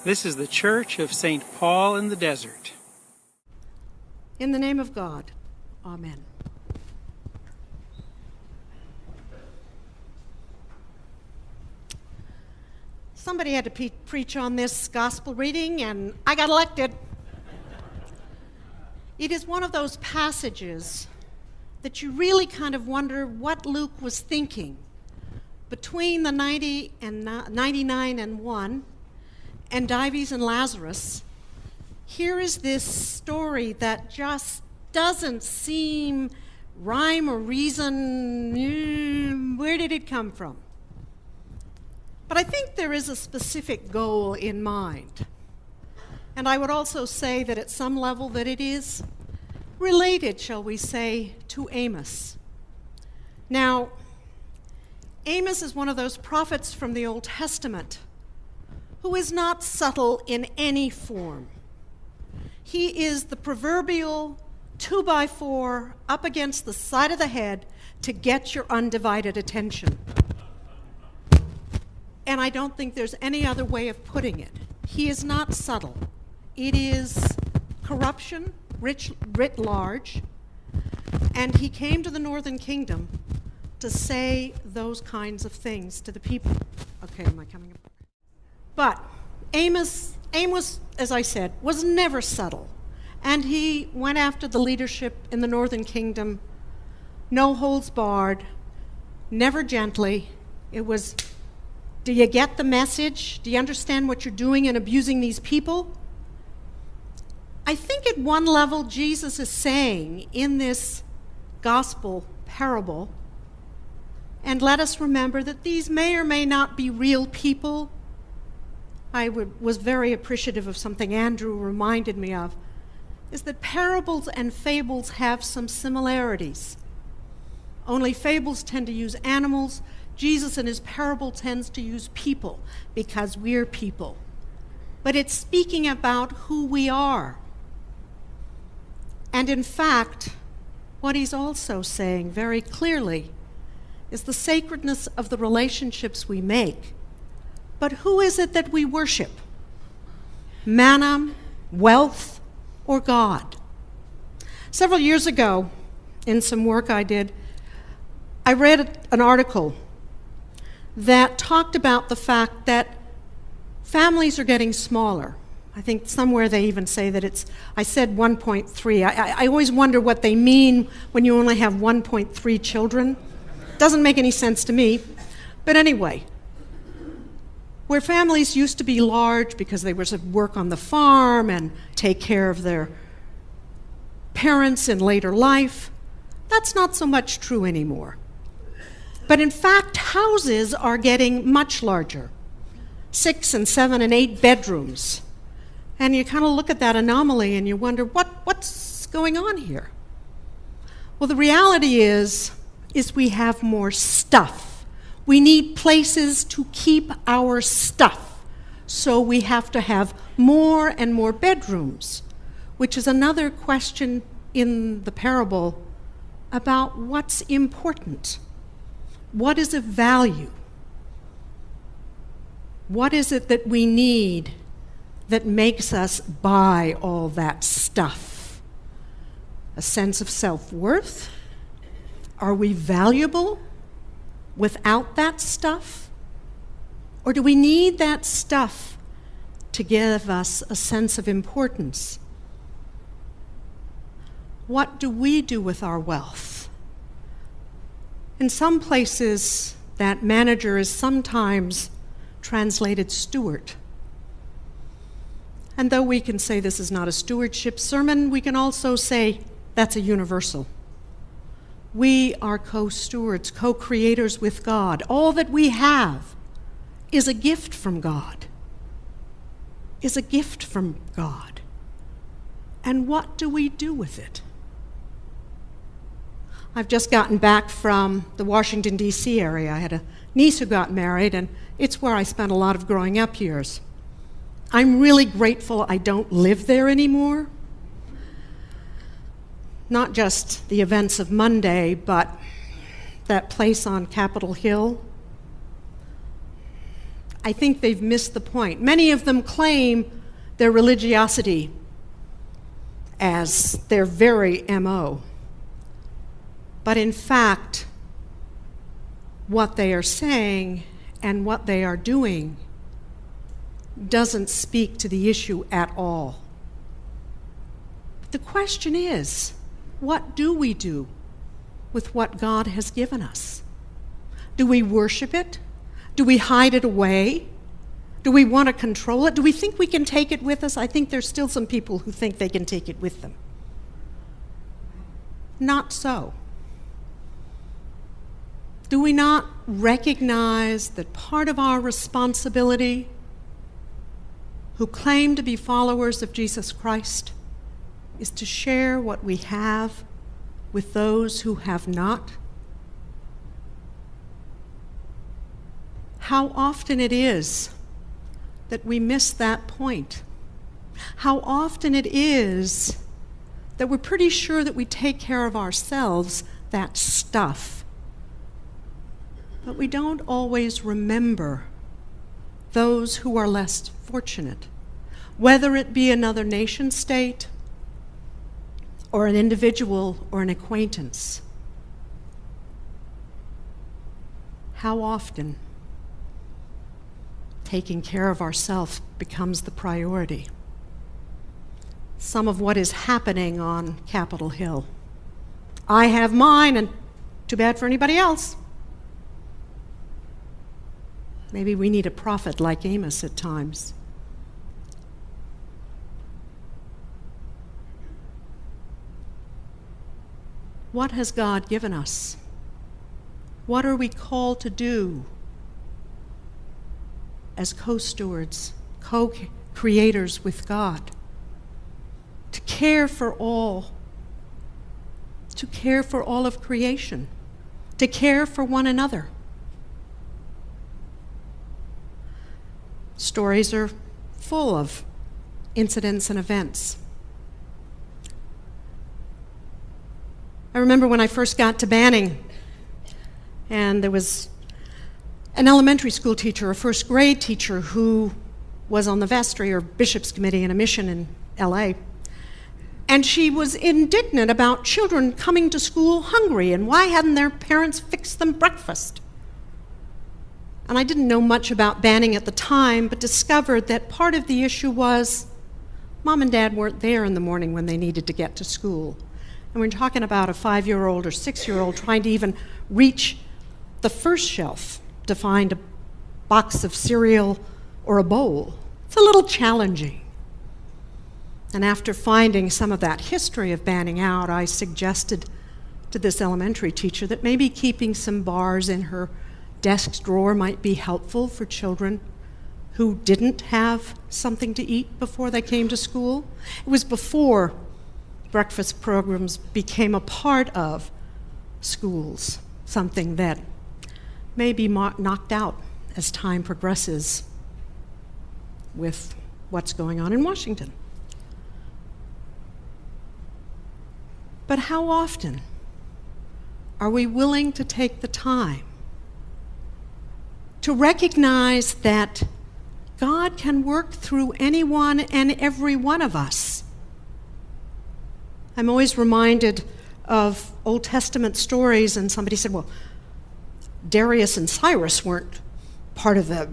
This is the Church of St. Paul in the Desert. In the name of God, amen. Somebody had to preach on this gospel reading, and I got elected. It is one of those passages that you really kind of wonder what Luke was thinking between the 90 and 99 and 1 and Dives and Lazarus. Here is this story that just doesn't seem rhyme or reason. Where did it come from? But I think there is a specific goal in mind. And I would also say that at some level that it is related, shall we say, to Amos. Now, Amos is one of those prophets from the Old Testament who is not subtle in any form. He is the proverbial 2x4 up against the side of the head to get your undivided attention. And I don't think there's any other way of putting it. He is not subtle. It is corruption, writ large, and he came to the northern kingdom to say those kinds of things to the people. Okay, am I coming up? But Amos, as I said, was never subtle. And he went after the leadership in the northern kingdom, no holds barred, never gently. It was, do you get the message? Do you understand what you're doing in abusing these people? I think at one level Jesus is saying in this gospel parable, and let us remember that these may or may not be real people. I was very appreciative of something Andrew reminded me of, is that parables and fables have some similarities. Only fables tend to use animals. Jesus in his parable tends to use people because we're people. But it's speaking about who we are. And in fact, what he's also saying very clearly is the sacredness of the relationships we make. But who is it that we worship? Mammon, wealth, or God? Several years ago, in some work I did, I read an article that talked about the fact that families are getting smaller. I think somewhere they even say that I said 1.3. I always wonder what they mean when you only have 1.3 children. Doesn't make any sense to me. But anyway, where families used to be large because they were to work on the farm and take care of their parents in later life, that's not so much true anymore. But in fact, houses are getting much larger, 6 and 7 and 8 bedrooms. And you kind of look at that anomaly and you wonder, what's going on here? Well, the reality is we have more stuff. We need places to keep our stuff. So we have to have more and more bedrooms, which is another question in the parable about what's important. What is of value? What is it that we need that makes us buy all that stuff? A sense of self-worth? Are we valuable without that stuff? Or do we need that stuff to give us a sense of importance? What do we do with our wealth? In some places, that manager is sometimes translated steward. And though we can say this is not a stewardship sermon, we can also say that's a universal. We are co-stewards, co-creators with God. All that we have is a gift from God. Is a gift from God. And what do we do with it? I've just gotten back from the Washington, D.C. area. I had a niece who got married, and it's where I spent a lot of growing up years. I'm really grateful I don't live there anymore. Not just the events of Monday, but that place on Capitol Hill. I think they've missed the point. Many of them claim their religiosity as their very MO. But in fact, what they are saying and what they are doing doesn't speak to the issue at all. The question is, what do we do with what God has given us? Do we worship it? Do we hide it away? Do we want to control it? Do we think we can take it with us? I think there's still some people who think they can take it with them. Not so. Do we not recognize that part of our responsibility, who claim to be followers of Jesus Christ, is to share what we have with those who have not? How often it is that we miss that point. How often it is that we're pretty sure that we take care of ourselves, that stuff. But we don't always remember those who are less fortunate, whether it be another nation state or an individual or an acquaintance. How often taking care of ourselves becomes the priority? Some of what is happening on Capitol Hill. I have mine, and too bad for anybody else. Maybe we need a prophet like Amos at times. What has God given us? What are we called to do as co-stewards, co-creators with God? To care for all of creation, to care for one another. Stories are full of incidents and events. I remember when I first got to Banning, and there was an elementary school teacher, a first grade teacher, who was on the vestry or bishop's committee in a mission in LA. And she was indignant about children coming to school hungry, and why hadn't their parents fixed them breakfast? And I didn't know much about Banning at the time, but discovered that part of the issue was mom and dad weren't there in the morning when they needed to get to school. And we're talking about a 5-year-old or 6-year-old trying to even reach the first shelf to find a box of cereal or a bowl. It's a little challenging. And after finding some of that history of Banning out, I suggested to this elementary teacher that maybe keeping some bars in her desk drawer might be helpful for children who didn't have something to eat before they came to school. It was before breakfast programs became a part of schools, something that may be knocked out as time progresses with what's going on in Washington. But how often are we willing to take the time to recognize that God can work through anyone and every one of us? I'm always reminded of Old Testament stories, and somebody said, well, Darius and Cyrus weren't part of the,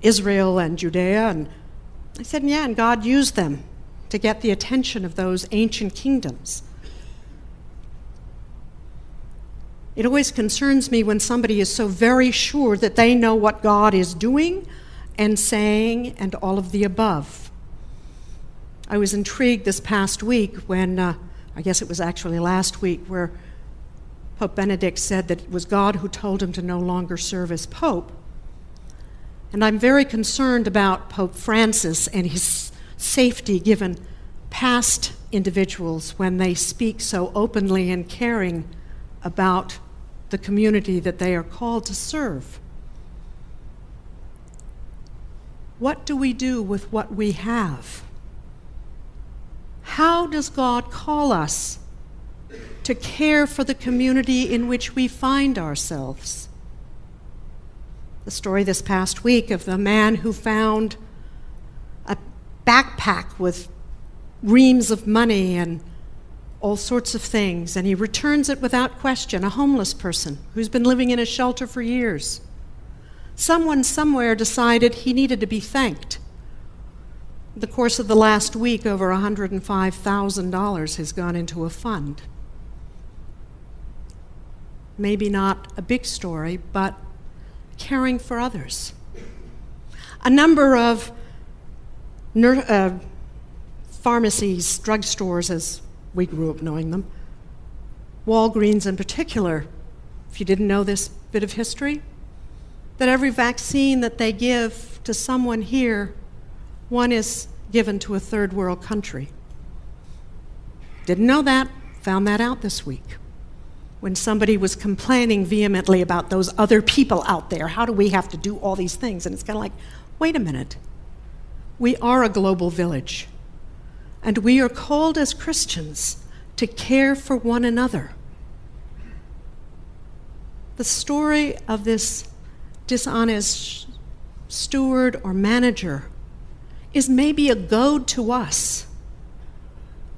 Israel and Judea. And I said, yeah, and God used them to get the attention of those ancient kingdoms. It always concerns me when somebody is so very sure that they know what God is doing and saying and all of the above. I was intrigued this past week when, I guess it was actually last week, where Pope Benedict said that it was God who told him to no longer serve as Pope. And I'm very concerned about Pope Francis and his safety given past individuals when they speak so openly and caring about the community that they are called to serve. What do we do with what we have? How does God call us to care for the community in which we find ourselves? the story this past week of the man who found a backpack with reams of money and all sorts of things, and he returns it without question, a homeless person who's been living in a shelter for years. Someone somewhere decided he needed to be thanked. In the course of the last week, over $105,000 has gone into a fund. Maybe not a big story, but caring for others. A number of pharmacies, drugstores, as we grew up knowing them, Walgreens in particular, if you didn't know this bit of history, that every vaccine that they give to someone here, one is given to a third world country. Didn't know that, found that out this week when somebody was complaining vehemently about those other people out there. How do we have to do all these things? And it's kind of like, wait a minute. We are a global village, and we are called as Christians to care for one another. The story of this dishonest steward or manager is maybe a goad to us,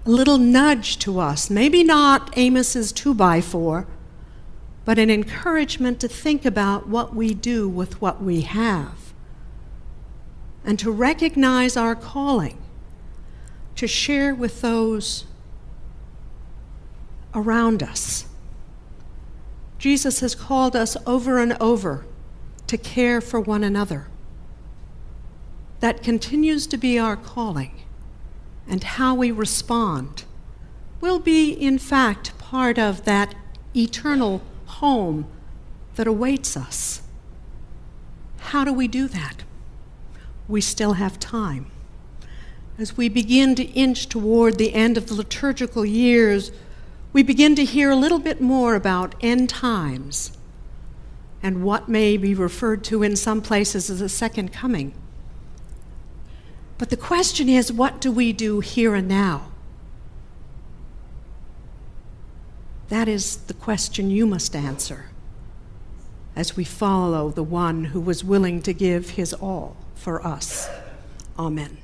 a little nudge to us, maybe not Amos's 2x4, but an encouragement to think about what we do with what we have and to recognize our calling to share with those around us. Jesus has called us over and over to care for one another. That continues to be our calling, and how we respond will be, in fact, part of that eternal home that awaits us. How do we do that? We still have time. As we begin to inch toward the end of the liturgical years, we begin to hear a little bit more about end times and what may be referred to in some places as a second coming. But the question is, what do we do here and now? That is the question you must answer as we follow the one who was willing to give his all for us. Amen.